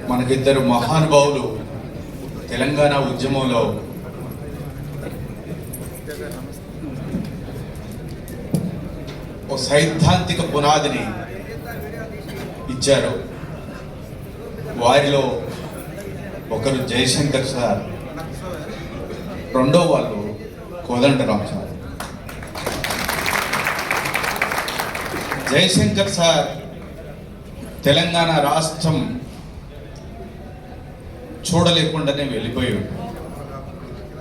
మనకిద్దరు మహానుభావులు తెలంగాణ ఉద్యమంలో ఒక సైద్ధాంతిక పునాదిని ఇచ్చారు. వారిలో ఒకరు జయశంకర్ సార్, రెండో వాళ్ళు కోదండరామ్ సార్. జయశంకర్ సార్ తెలంగాణ రాష్ట్రం చూడలేకుండానే వెళ్ళిపోయాడు.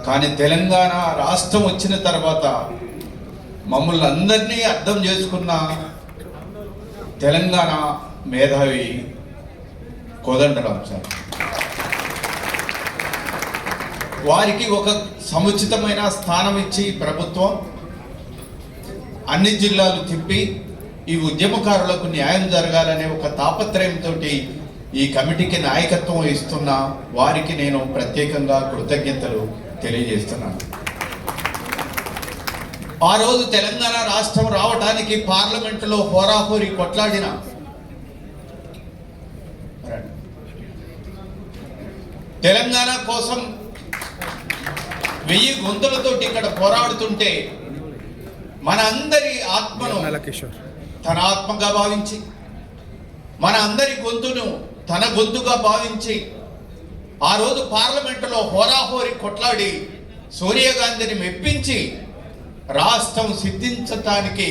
కానీ తెలంగాణ రాష్ట్రం వచ్చిన తర్వాత మమ్మల్ని అందరినీ అర్థం చేసుకున్న తెలంగాణ మేధావి కోదండరామ్ సార్. వారికి ఒక సముచితమైన స్థానం ఇచ్చి ప్రభుత్వం అన్ని జిల్లాలు తిప్పి ఈ ఉద్యమకారులకు న్యాయం జరగాలనే ఒక తాపత్రయంతో ఈ కమిటీకి నాయకత్వం ఇస్తున్న వారికి నేను ప్రత్యేకంగా కృతజ్ఞతలు తెలియజేస్తున్నాను. ఆ రోజు తెలంగాణ రాష్ట్రం రావడానికి పార్లమెంటులో హోరాహోరీ కొట్లాడిన తెలంగాణ కోసం 1000 గొంతులతోటి ఇక్కడ పోరాడుతుంటే మన అందరి ఆత్మను తన ఆత్మగా భావించి, మన అందరి గొంతును తన గొంతుగా భావించి ఆ రోజు పార్లమెంటులో హోరాహోరీ కొట్లాడి సోనియా గాంధీని మెప్పించి రాష్ట్రం సిద్ధించటానికి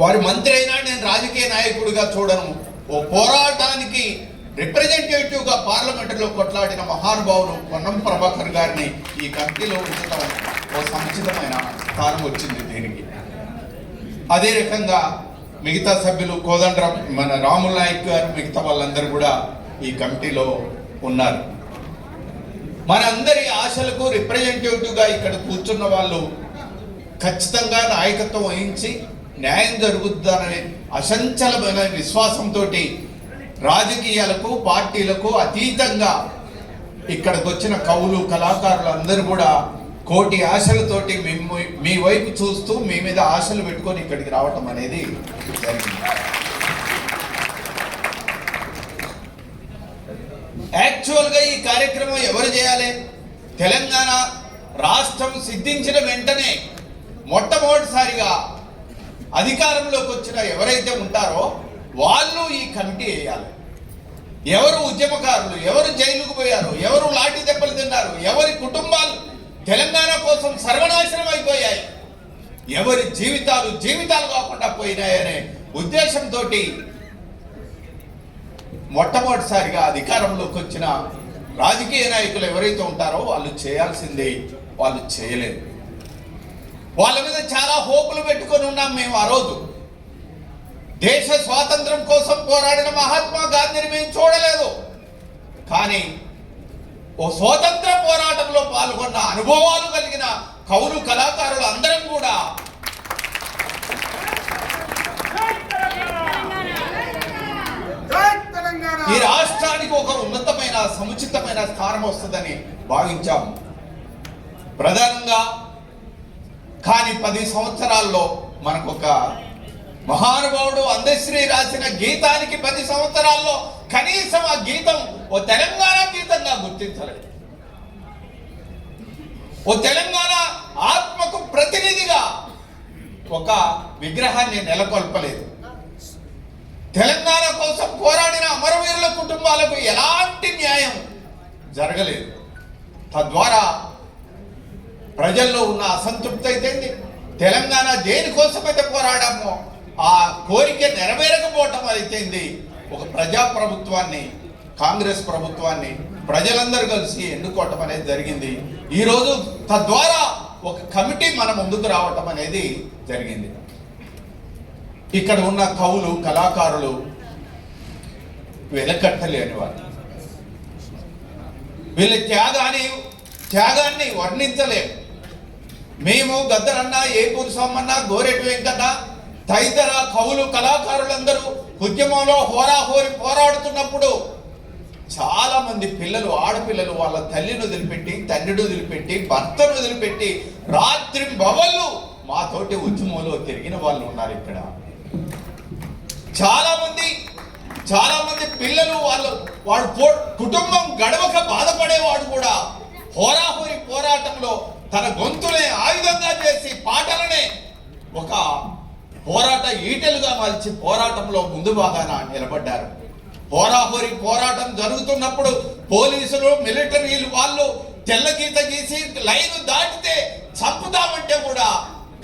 వారి మంత్రి అయినా నేను రాజకీయ నాయకుడిగా చూడను, ఓ పోరాటానికి రిప్రజెంటేటివ్గా పార్లమెంటులో కొట్లాడిన మహానుభావులు పొన్నం ప్రభాకర్ గారిని ఈ కమిటీలో ఉంచడం ఓ సముచితమైన స్థానం వచ్చింది దీనికి. అదే రకంగా మిగతా సభ్యులు కోదండరామ్, మన రాముల్ నాయక్ గారు, మిగతా వాళ్ళందరూ కూడా ఈ కమిటీలో ఉన్నారు. మనందరి ఆశలకు రిప్రజెంటేటివ్గా ఇక్కడ కూర్చున్న వాళ్ళు ఖచ్చితంగా నాయకత్వం వహించి న్యాయం జరుగుతుందనే అసంచలమైన విశ్వాసంతో రాజకీయాలకు పార్టీలకు అతీతంగా ఇక్కడికి వచ్చిన కవులు కళాకారులు అందరూ కూడా కోటి ఆశలతోటి మీ వైపు చూస్తూ మీ మీద ఆశలు పెట్టుకొని ఇక్కడికి రావటం అనేది జరిగింది. యాక్చువల్గా ఈ కార్యక్రమం ఎవరు చేయాలి? తెలంగాణ రాష్ట్రం సిద్ధించిన వెంటనే మొట్టమొదటిసారిగా అధికారంలోకి వచ్చిన ఎవరైతే ఉంటారో వాళ్ళు ఈ కమిటీ వేయాలి. ఎవరు ఉద్యమకారులు, ఎవరు జైలుకు పోయారు, ఎవరు లాఠీ దెబ్బలు తిన్నారు, ఎవరి కుటుంబాలు తెలంగాణ కోసం సర్వనాశనం అయిపోయాయి, ఎవరి జీవితాలు కాకుండా పోయినాయనే ఉద్దేశంతో మొట్టమొదటిసారిగా అధికారంలోకి వచ్చిన రాజకీయ నాయకులు ఎవరైతే ఉంటారో వాళ్ళు చేయాల్సిందే వాళ్ళు చేయలేదు. వాళ్ళ మీద చాలా హోపులు పెట్టుకొని ఉన్నాం మేము. ఆ రోజు దేశ స్వాతంత్రం కోసం పోరాడిన మహాత్మా గాంధీని మేము చూడలేదు, కానీ ఓ స్వాతంత్ర పోరాటంలో పాల్గొన్న అనుభవాలు కలిగిన కవులు కళాకారులు అందరం కూడా ఈ రాష్ట్రానికి ఒక ఉన్నతమైన సముచితమైన స్థానం వస్తుందని భావించాము ప్రధానంగా. కానీ 10 సంవత్సరాల్లో మనకు ఒక మహానుభావుడు అందశ్రీ రాసిన గీతానికి 10 సంవత్సరాల్లో కనీసం ఆ గీతం ఓ తెలంగాణ గీతంగా గుర్తించలేదు. ఓ తెలంగాణ ఆత్మకు ప్రతినిధిగా ఒక విగ్రహాన్ని నెలకొల్పలేదు. తెలంగాణ కోసం పోరాడిన అమరవీరుల కుటుంబాలకు ఎలాంటి న్యాయం జరగలేదు. తద్వారా ప్రజల్లో ఉన్న అసంతృప్తి అయితే తెలంగాణ దేనికోసమైతే పోరాడామో ఆ కోరిక నెరవేరకపోవటం అయితేంది. ఒక ప్రజాప్రభుత్వాన్ని, కాంగ్రెస్ ప్రభుత్వాన్ని ప్రజలందరూ కలిసి ఎన్నుకోవటం అనేది జరిగింది. ఈరోజు తద్వారా ఒక కమిటీ మన ముందుకు రావటం అనేది జరిగింది. ఇక్కడ ఉన్న కవులు కళాకారులు వెలకట్టలేని వారు. వీళ్ళ త్యాగాన్ని వర్ణించలేము. మేము గద్దరన్న, ఏపూరు సోమన్న, గోరెటి వెంకన్న తదితర కవులు కళాకారులందరూ ఉద్యమంలో హోరాహోరి పోరాడుతున్నప్పుడు చాలా మంది పిల్లలు, ఆడపిల్లలు వాళ్ళ తల్లిని వదిలిపెట్టి, తండ్రిని వదిలిపెట్టి, భర్తను వదిలిపెట్టి రాత్రి బవళ్ళు మాతో నాతోటి ఉద్యమంలో తిరిగిన వాళ్ళు ఉన్నారు ఇక్కడ. చాలా మంది పిల్లలు వాడు కుటుంబం గడవక బాధపడేవాడు కూడా హోరాహోరి పోరాటంలో తన గొంతునే ఆయుధంగా చేసి పాటలనే ఒక పోరాట ఈటెలుగా మలిచి పోరాటంలో ముందు భాగాన నిలబడ్డారు. హోరాహోరి పోరాటం జరుగుతున్నప్పుడు పోలీసులు మిలిటరీలు వాళ్ళు తెల్లగీత గీసి లైన్ దాటితే చంపుతామంటే కూడా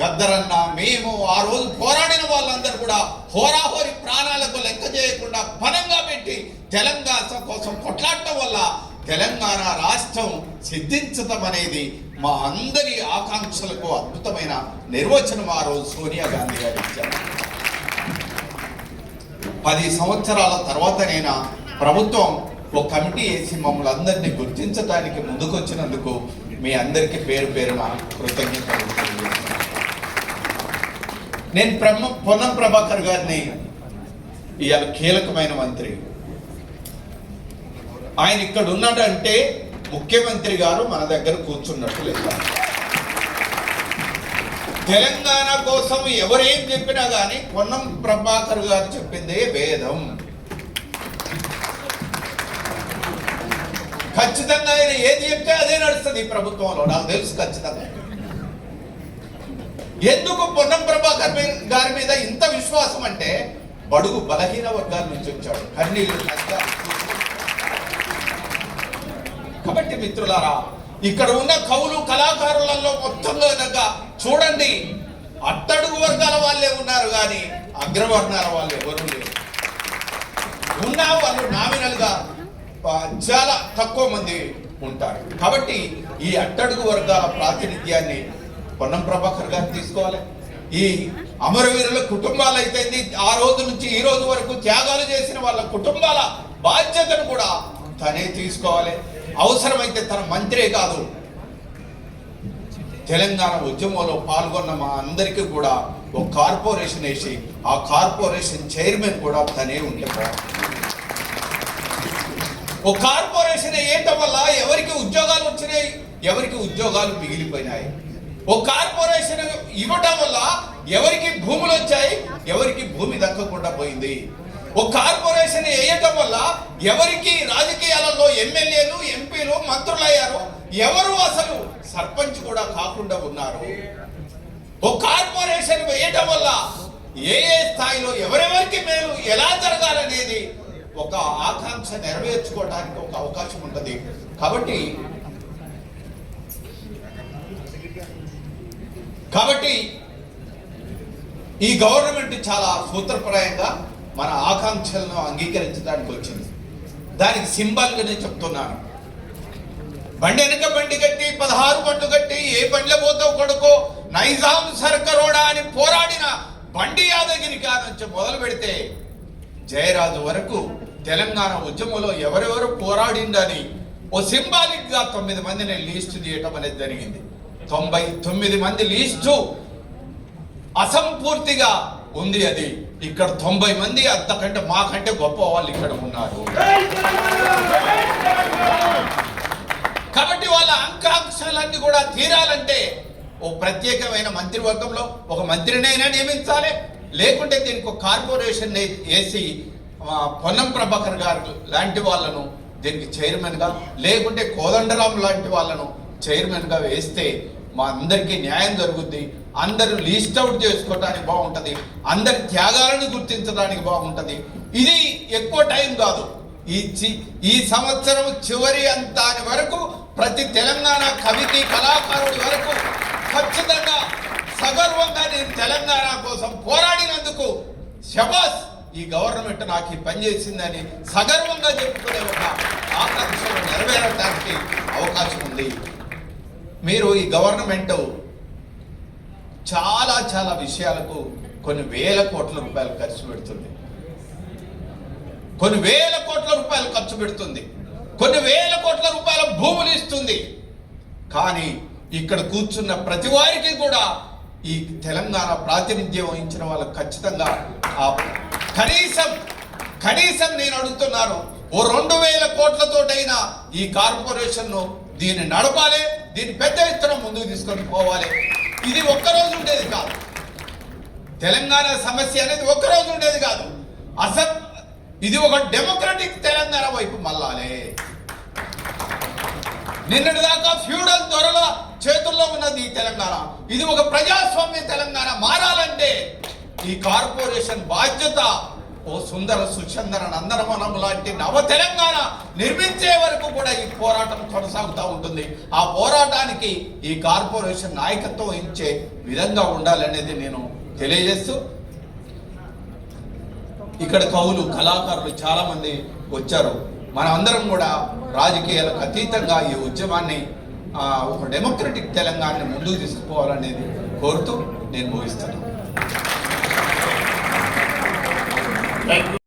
గద్దరన్న మేము ఆ రోజు పోరాడిన వాళ్ళందరూ కూడా హోరాహోరి ప్రాణాలకు లెక్క చేయకుండా పనంగా పెట్టి తెలంగాణ కోసం కొట్లాడటం వల్ల తెలంగాణ రాష్ట్రం సిద్ధించడం అనేది మా అందరి ఆకాంక్షలకు అద్భుతమైన నిర్వచనం ఆ రోజు సోనియా గాంధీ గారు ఇచ్చారు. 10 సంవత్సరాల తర్వాతనైనా ప్రభుత్వం ఒక కమిటీ వేసి మమ్మల్ని అందరినీ గుర్తించడానికి ముందుకొచ్చినందుకు మీ అందరికీ పేరు పేరున కృతజ్ఞతలు. నేను పొన్నం ప్రభాకర్ గారిని ఇవాళ కీలకమైన మంత్రి, ఆయన ఇక్కడ ఉన్నాడంటే ముఖ్యమంత్రి గారు మన దగ్గర కూర్చున్నట్టు లెక్క. తెలంగాణ కోసం ఎవరేం చెప్పినా కానీ పొన్నం ప్రభాకర్ గారు చెప్పిందే వేదం. ఖచ్చితంగా ఆయన ఏది చెప్తే అదే నడుస్తుంది ఈ ప్రభుత్వంలో, నాకు తెలుసు ఖచ్చితంగా. ఎందుకు పొన్నం ప్రభాకర్ గారి మీద ఇంత విశ్వాసం అంటే బడుగు బలహీన వర్గాల నుంచి వచ్చాడు, కన్నీళ్ళు కాబట్టి మిత్రులారా, ఇక్కడ ఉన్న కవులు కళాకారులలో మొత్తంగా చూడండి, అట్టడుగు వర్గాల వాళ్ళే ఉన్నారు కానీ అగ్రవర్ణాల వాళ్ళు ఎవరు లేరు. ఉన్న వాళ్ళు నామినల్ గా చాలా తక్కువ మంది ఉంటారు. కాబట్టి ఈ అట్టడుగు వర్గాల ప్రాతినిధ్యాన్ని పొన్నం ప్రభాకర్ గారు తీసుకోవాలి. ఈ అమరవీరుల కుటుంబాలు అయితే ఆ రోజు నుంచి ఈ రోజు వరకు త్యాగాలు చేసిన వాళ్ళ కుటుంబాల బాధ్యతను కూడా తనే తీసుకోవాలి. అవసరమైతే తన మంత్రే కాదు, తెలంగాణ ఉద్యమంలో పాల్గొన్న మా అందరికీ కూడా ఒక కార్పొరేషన్ వేసి ఆ కార్పొరేషన్ చైర్మన్ కూడా తనే ఉంటే ఒక కార్పొరేషన్ వేయటం వల్ల ఎవరికి ఉద్యోగాలు వచ్చినాయి, ఎవరికి ఉద్యోగాలు మిగిలిపోయినాయి. ఒక కార్పొరేషన్ ఇవ్వటం వల్ల ఎవరికి భూములు వచ్చాయి, ఎవరికి భూమి దక్కకుండా పోయింది. ఒక కార్పొరేషన్ వేయటం వల్ల ఎవరికి రాజకీయాలలో ఎమ్మెల్యేలు ఎంపీలు మంత్రులు అయ్యారు, ఎవరు అసలు సర్పంచ్ కూడా కాకుండా ఉన్నారు. ఒక కార్పొరేషన్ వేయటం వల్ల ఏ స్థాయిలో ఎవరెవరికి మేలు ఎలా జరగాలనేది ఒక ఆకాంక్ష నెరవేర్చుకోవడానికి ఒక అవకాశం ఉంటుంది. కాబట్టి ఈ గవర్నమెంట్ చాలా సూత్రప్రాయంగా మన ఆకాంక్షలను అంగీకరించడానికి వచ్చింది. దానికి సింబల్గా నేను చెప్తున్నాను, బండి వెనక బండి కట్టి 16 బండ్లు కట్టి ఏ బండిలో పోతావు కొడుకో నైజాం సర్కరోడా అని పోరాడిన బండి యాదగిరి గారి నుంచి మొదలు పెడితే జయరాజు వరకు తెలంగాణ ఉద్యమంలో ఎవరెవరు పోరాడిందని ఓ సింబాలిక్ గా 9 మందిని లీస్ట్ చేయటం అనేది జరిగింది. 99 మంది లీస్టు అసంపూర్తిగా ఉంది. అది ఇక్కడ 90 మంది అంతకంటే మాకంటే గొప్ప వాళ్ళు ఇక్కడ ఉన్నారు. కాబట్టి వాళ్ళ ఆకాంక్షలన్నీ కూడా తీరాలంటే ఓ ప్రత్యేకమైన మంత్రివర్గంలో ఒక మంత్రినైనా నియమించాలి, లేకుంటే దీనికి ఒక కార్పొరేషన్ వేసి పొన్నం ప్రభాకర్ గారు లాంటి వాళ్ళను దీనికి చైర్మన్గా, లేకుంటే కోదండరాం లాంటి వాళ్ళను చైర్మన్గా వేస్తే మా అందరికీ న్యాయం జరుగుద్ది. అందరూ లీస్ట్ అవుట్ చేసుకోవడానికి బాగుంటుంది, అందరి త్యాగాలను గుర్తించడానికి బాగుంటుంది. ఇది ఎక్కువ టైం కాదు, ఈ సంవత్సరం చివరి అంతాని వరకు ప్రతి తెలంగాణ కవికి కళాకారుడి వరకు ఖచ్చితంగా సగర్వంగా నేను తెలంగాణ కోసం పోరాడినందుకు శబాస్, ఈ గవర్నమెంట్ నాకు ఈ పని చేసిందని సగర్వంగా చెప్పుకునే ఒక ఆకాంక్షలు నెరవేరడానికి అవకాశం ఉంది. మీరు ఈ గవర్నమెంట్ చాలా చాలా విషయాలకు కొన్ని వేల కోట్ల రూపాయలు ఖర్చు పెడుతుంది, కొన్ని వేల కోట్ల రూపాయలు ఖర్చు పెడుతుంది, కొన్ని వేల కోట్ల రూపాయల భూములు ఇస్తుంది. కానీ ఇక్కడ కూర్చున్న ప్రతి వారికి కూడా ఈ తెలంగాణ ప్రాతినిధ్యం వహించిన వాళ్ళకి ఖచ్చితంగా కనీసం నేను అడుగుతున్నాను, ఓ 2000 కోట్లతోటైనా ఈ కార్పొరేషన్ దీన్ని నడపాలి, దీన్ని పెద్ద ఎత్తున ముందుకు తీసుకొని పోవాలి. ఇది ఒక్కరోజు ఉండేది కాదు. తెలంగాణ సమస్య అనేది ఒక్కరోజు ఉండేది కాదు. అసలు ఇది ఒక డెమోక్రటిక్ తెలంగాణ వైపు మళ్ళాలే. నిన్నటి దాకా ఫ్యూడల్ దొరల చేతుల్లో ఉన్నది ఈ తెలంగాణ. ఇది ఒక ప్రజాస్వామ్య తెలంగాణ మారాలంటే ఈ కార్పొరేషన్ బాధ్యత. ఓ సుందర సుచందర నందనవనం లాంటి నవ తెలంగాణ నిర్మించే వరకు కూడా ఈ పోరాటం కొనసాగుతూ ఉంటుంది. ఆ పోరాటానికి ఈ కార్పొరేషన్ నాయకత్వం ఇచ్చే విధంగా ఉండాలనేది నేను తెలియజేస్తూ, ఇక్కడ కవులు కళాకారులు చాలా మంది వచ్చారు. మనం అందరం కూడా రాజకీయాలకు అతీతంగా ఈ ఉద్యమాన్ని ఒక డెమోక్రటిక్ తెలంగాణని ముందుకు తీసుకుపోవాలనేది కోరుతూ నేను ముగిస్తున్నాను.